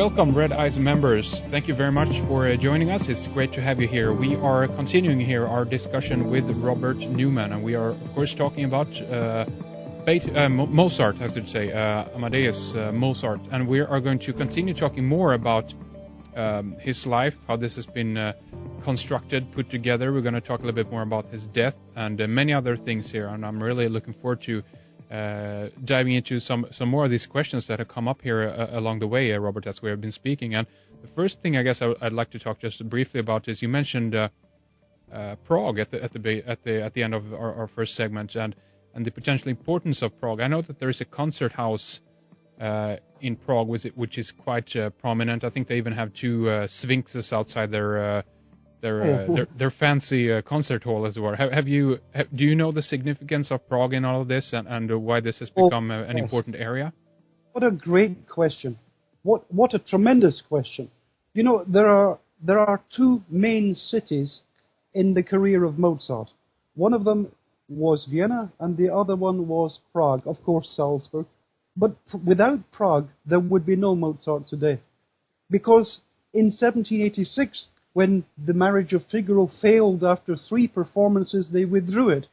Welcome, Red Eyes members. Thank you very much for joining us. It's great to have you here. We are continuing here our discussion with Robert Newman, and we are, of course, talking about Mozart, I should say, Amadeus Mozart. And we are going to continue talking more about his life, how this has been constructed, put together. We're going to talk a little bit more about his death and many other things here, and I'm really looking forward to diving into some more of these questions that have come up here along the way, Robert, as we have been speaking. And the first thing I guess I'd like to talk just briefly about is you mentioned Prague at the end of our first segment, and the potential importance of Prague. I know that there is a concert house in Prague which is quite prominent. I think they even have two sphinxes outside their fancy concert hall as well. Do you know the significance of Prague in all of this, and why this has become an important area? What a great question! What a tremendous question! You know, there are two main cities in the career of Mozart. One of them was Vienna, and the other one was Prague. Of course, Salzburg. But without Prague, there would be no Mozart today, because in 1786. When the Marriage of Figaro failed after 3 performances, they withdrew it.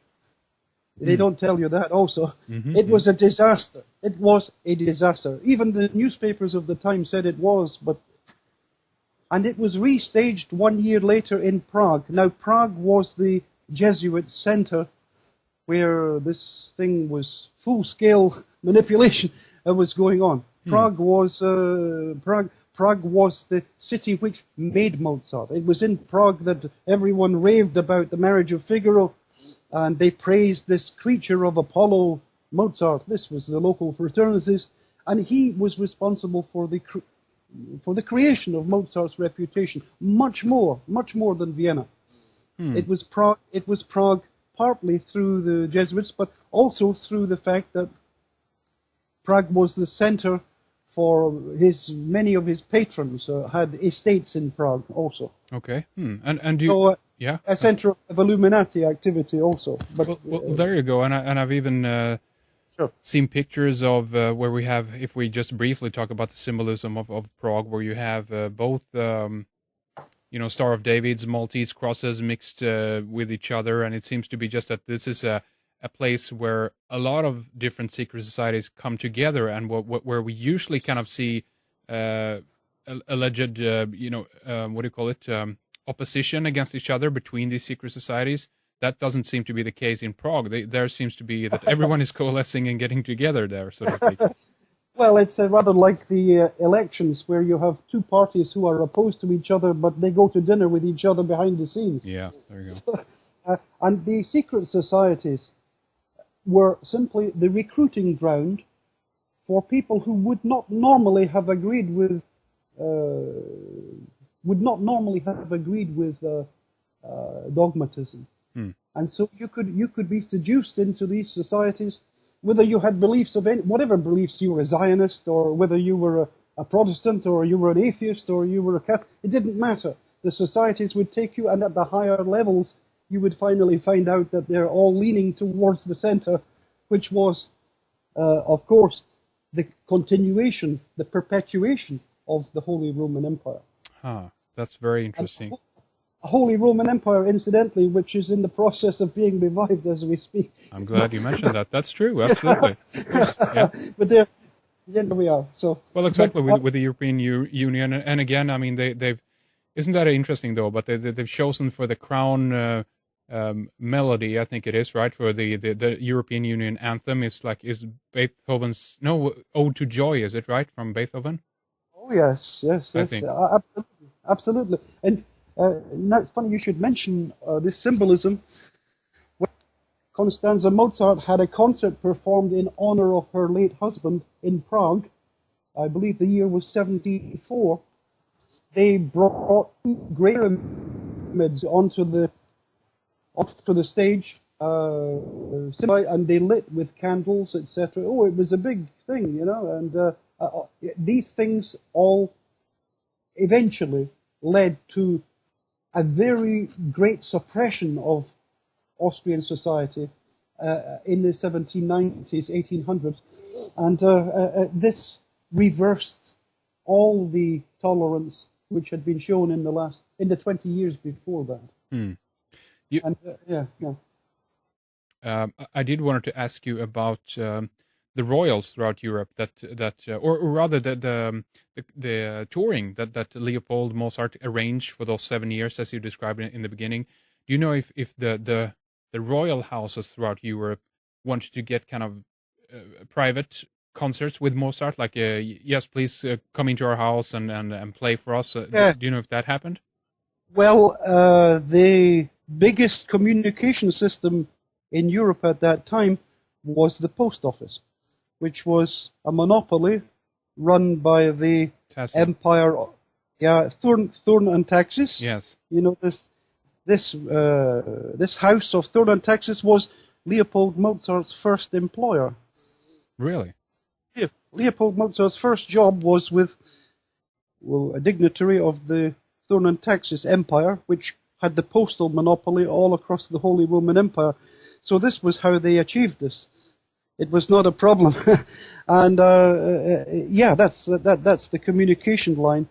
They don't tell you that also. Mm-hmm. It was a disaster. It was a disaster. Even the newspapers of the time said it was, and it was restaged 1 year later in Prague. Now, Prague was the Jesuit center where this thing was full-scale manipulation was going on. Prague was the city which made Mozart. It was in Prague that everyone raved about the Marriage of Figaro, and they praised this creature of Apollo, Mozart. This was the local fraternities, and he was responsible for the creation of Mozart's reputation, much more than Vienna. It was Prague partly through the Jesuits, but also through the fact that Prague was the center for many of his patrons had estates in Prague also. Okay. And you a center of Illuminati activity also. But well, there you go. And I've even seen pictures of where we have, if we just briefly talk about the symbolism of Prague, where you have both Star of David's, Maltese crosses mixed with each other, and it seems to be just that this is a place where a lot of different secret societies come together, and where we usually kind of see alleged, opposition against each other between these secret societies. That doesn't seem to be the case in Prague. There seems to be that everyone is coalescing and getting together there, so to speak. Well, it's rather like the elections, where you have two parties who are opposed to each other, but they go to dinner with each other behind the scenes. Yeah, there you go. And the secret societies were simply the recruiting ground for people who would not normally have agreed with dogmatism. And so you could be seduced into these societies, whether you had beliefs of whatever beliefs, you were a Zionist, or whether you were a Protestant, or you were an atheist, or you were a Catholic. It didn't matter. The societies would take you, and at the higher levels, you would finally find out that they're all leaning towards the center, which was, of course, the continuation, the perpetuation of the Holy Roman Empire. That's very interesting. A Holy Roman Empire, incidentally, which is in the process of being revived as we speak. I'm glad you mentioned that. That's true, absolutely. Yeah. But there we are. So. Well, exactly, with the European Union, and again, I mean, they've. Isn't that interesting though? But they've chosen for the crown melody, I think it is, right? For the European Union anthem is Beethoven's Ode to Joy, is it right, from Beethoven? Oh yes, I think. Absolutely. And it's funny you should mention this symbolism. When Constanza Mozart had a concert performed in honor of her late husband in Prague, I believe the year was 1974. They brought great pyramids onto the stage, and they lit with candles, etc. Oh, it was a big thing, and these things all eventually led to a very great suppression of Austrian society in the 1790s, 1800s, and this reversed all the tolerance which had been shown in the 20 years before that. Hmm. I did want to ask you about the royals throughout Europe, or rather the touring that Leopold Mozart arranged for those 7 years, as you described in the beginning. Do you know if the royal houses throughout Europe wanted to get kind of private concerts with Mozart, like yes, please come into our house and play for us? Do you know if that happened? Well, the biggest communication system in Europe at that time was the post office, which was a monopoly run by the Empire. Yeah, Thurn and Taxis. Yes. You know, this house of Thurn and Taxis was Leopold Mozart's first employer. Really? Yeah. Leopold Mozart's first job was with a dignitary of the Thurn and Taxis Empire, which had the postal monopoly all across the Holy Roman Empire. So this was how they achieved this. It was not a problem, and that's the communication line,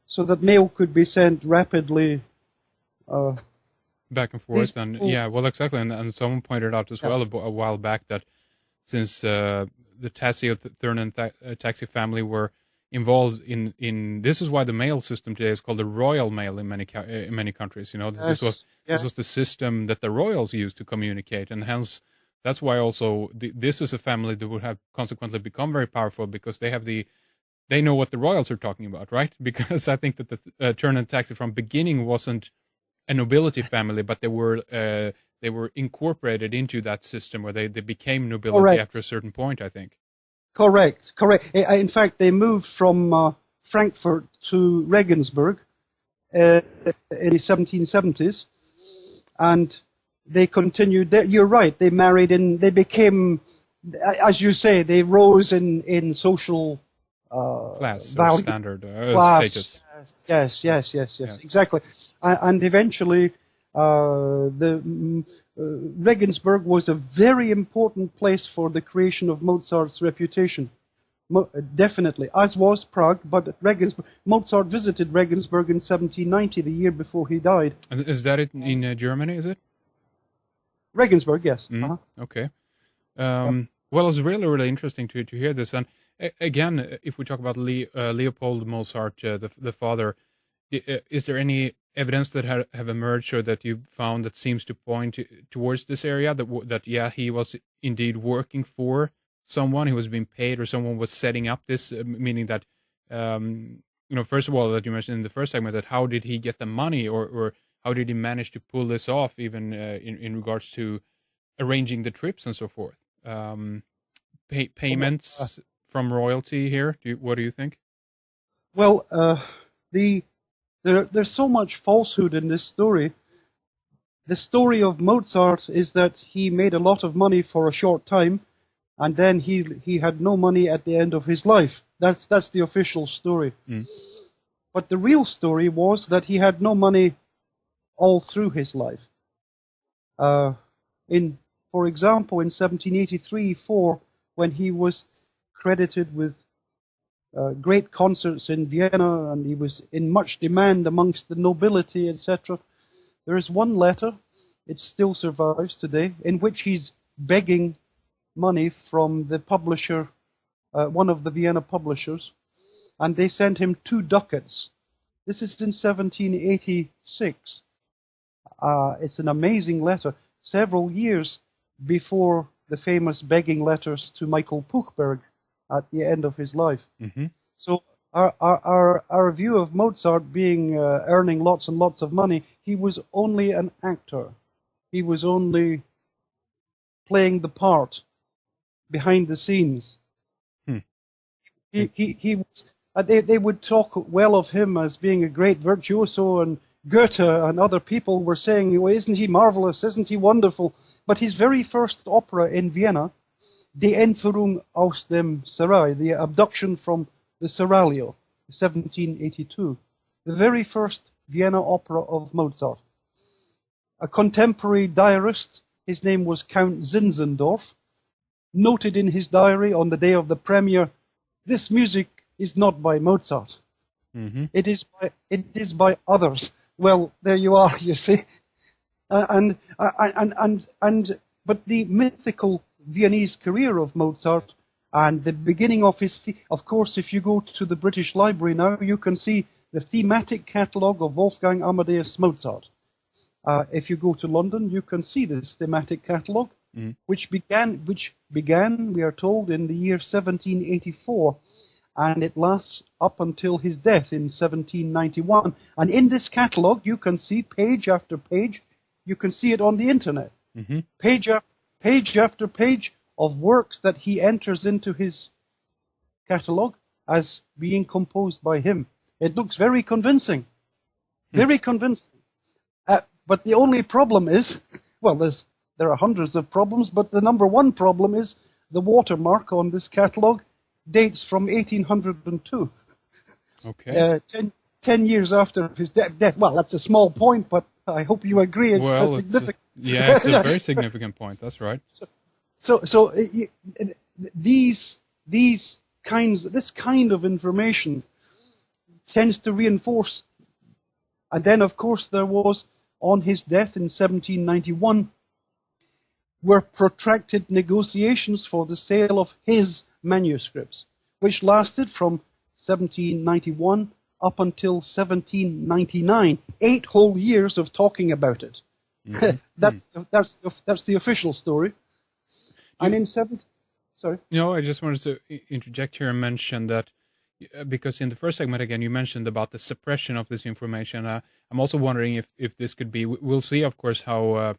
so that mail could be sent rapidly back and forth. And well, exactly. And someone pointed out as well a while back that since the Tassi of the Thurn and Taxi family were involved in this is why the mail system today is called the royal mail in many countries. You know, this was the system that the royals used to communicate, and hence that's why also this is a family that would have consequently become very powerful, because they know what the royals are talking about, right? Because I think that the Thurn and Taxi from beginning wasn't a nobility family, but they were incorporated into that system where they became nobility after a certain point, I think. Correct. In fact, they moved from Frankfurt to Regensburg in the 1770s, and they continued there. You're right. They married and they became, as you say, they rose in social class value, standard status. Yes, exactly. And eventually, Regensburg was a very important place for the creation of Mozart's reputation. Definitely, as was Prague, but Mozart visited Regensburg in 1790, the year before he died. And is that in Germany, is it? Regensburg, yes. Okay. Well, it's really, really interesting to hear this. And again, if we talk about Leopold Mozart, the father, is there any evidence that have emerged or that you've found that seems to point towards this area, that he was indeed working for someone, he was being paid, or someone was setting up this, meaning that, first of all, that you mentioned in the first segment, that how did he get the money, or how did he manage to pull this off, even in regards to arranging the trips and so forth? Payments from royalty here, what do you think? Well, there's so much falsehood in this story. The story of Mozart is that he made a lot of money for a short time, and then he had no money at the end of his life. That's the official story. But the real story was that he had no money all through his life. For example, in 1783-4, when he was credited with great concerts in Vienna, and he was in much demand amongst the nobility, etc. There is one letter, it still survives today, in which he's begging money from the publisher, one of the Vienna publishers, and they sent him 2 ducats. This is in 1786. It's an amazing letter, several years before the famous begging letters to Michael Puchberg at the end of his life. Mm-hmm. So our view of Mozart being earning lots and lots of money, he was only an actor. He was only playing the part behind the scenes. They would talk well of him as being a great virtuoso, and Goethe and other people were saying, well, isn't he marvelous, isn't he wonderful? But his very first opera in Vienna, Die Entführung aus dem Serail, the abduction from the Seraglio, 1782, the very first Vienna opera of Mozart. A contemporary diarist, his name was Count Zinzendorf, noted in his diary on the day of the premiere, "This music is not by Mozart. Mm-hmm. It is by others. Well, there you are, you see. But the mythical Viennese career of Mozart and the beginning of his, of course, if you go to the British Library now, you can see the thematic catalogue of Wolfgang Amadeus Mozart. If you go to London, you can see this thematic catalogue, which began, we are told, in the year 1784, and it lasts up until his death in 1791. And in this catalogue, you can see page after page. You can see it on the internet. Mm-hmm. Page after page of works that he enters into his catalogue as being composed by him. It looks very convincing. Very convincing. But the only problem is, well, there are hundreds of problems, but the number one problem is the watermark on this catalogue dates from 1802. Okay. 10 years after his death. Well, that's a small point, but I hope you agree it's significant. It's a very significant point. That's right. So this kind of information tends to reinforce. And then, of course, there was, on his death in 1791, were protracted negotiations for the sale of his manuscripts, which lasted from 1791 up until 1799, 8 whole years of talking about it. Mm-hmm. That's the official story. And in sorry. I just wanted to interject here and mention that because in the first segment again you mentioned about the suppression of this information. I'm also wondering if this could be. We'll see, of course, how.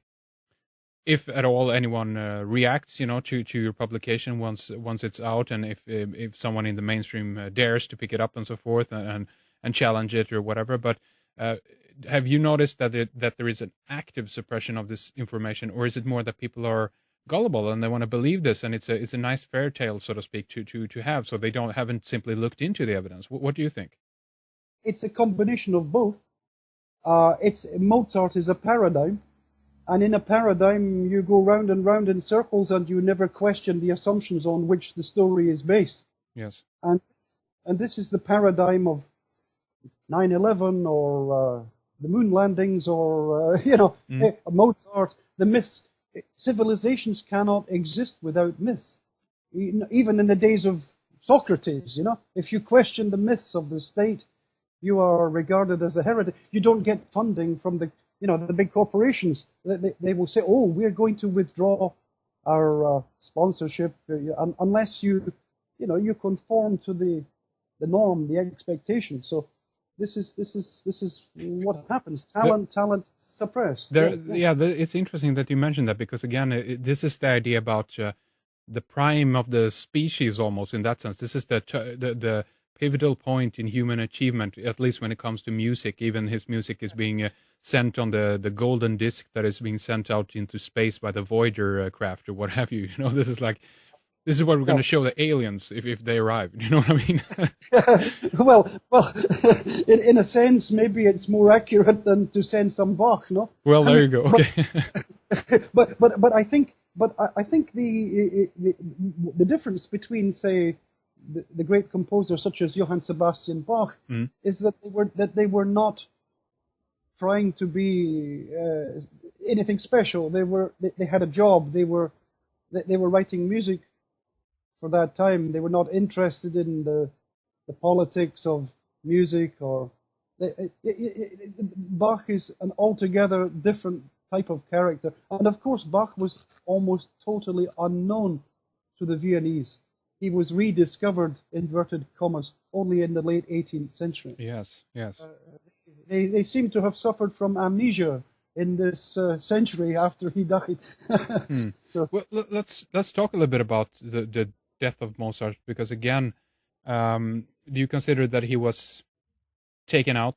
If at all anyone reacts, to your publication once it's out, and if someone in the mainstream dares to pick it up and so forth and challenge it or whatever. But have you noticed that there is an active suppression of this information, or is it more that people are gullible and they want to believe this, and it's a nice fairy tale, so to speak, to have, so they haven't simply looked into the evidence? What do you think? It's a combination of both. Mozart is a paradigm. And in a paradigm, you go round and round in circles, and you never question the assumptions on which the story is based. Yes. And this is the paradigm of 9/11 or the moon landings or Mozart, the myths. Civilizations cannot exist without myths. Even in the days of Socrates, if you question the myths of the state, you are regarded as a heretic. You don't get funding from the big corporations. They will say, "Oh, we're going to withdraw our sponsorship unless you conform to the norm, the expectation." So this is what happens. Talent suppressed. It's interesting that you mentioned that, because again, this is the idea about the prime of the species, almost, in that sense. This is the pivotal point in human achievement, at least when it comes to music. Even his music is being sent on the golden disc that is being sent out into space by the Voyager craft or what have you. This is what we're going to show the aliens if they arrive. You know what I mean? well, in a sense, maybe it's more accurate than to send some Bach, no? Well, there you go. Okay. but I think the difference between, say, the great composers such as Johann Sebastian Bach is that they were not trying to be anything special. They had a job. They were writing music for that time. They were not interested in the politics of music or. Bach is an altogether different type of character, and of course Bach was almost totally unknown to the Viennese. He was rediscovered, inverted commas, only in the late 18th century. Yes. They seem to have suffered from amnesia in this century after he died. So, well, let's talk a little bit about the death of Mozart, because again, do you consider that he was taken out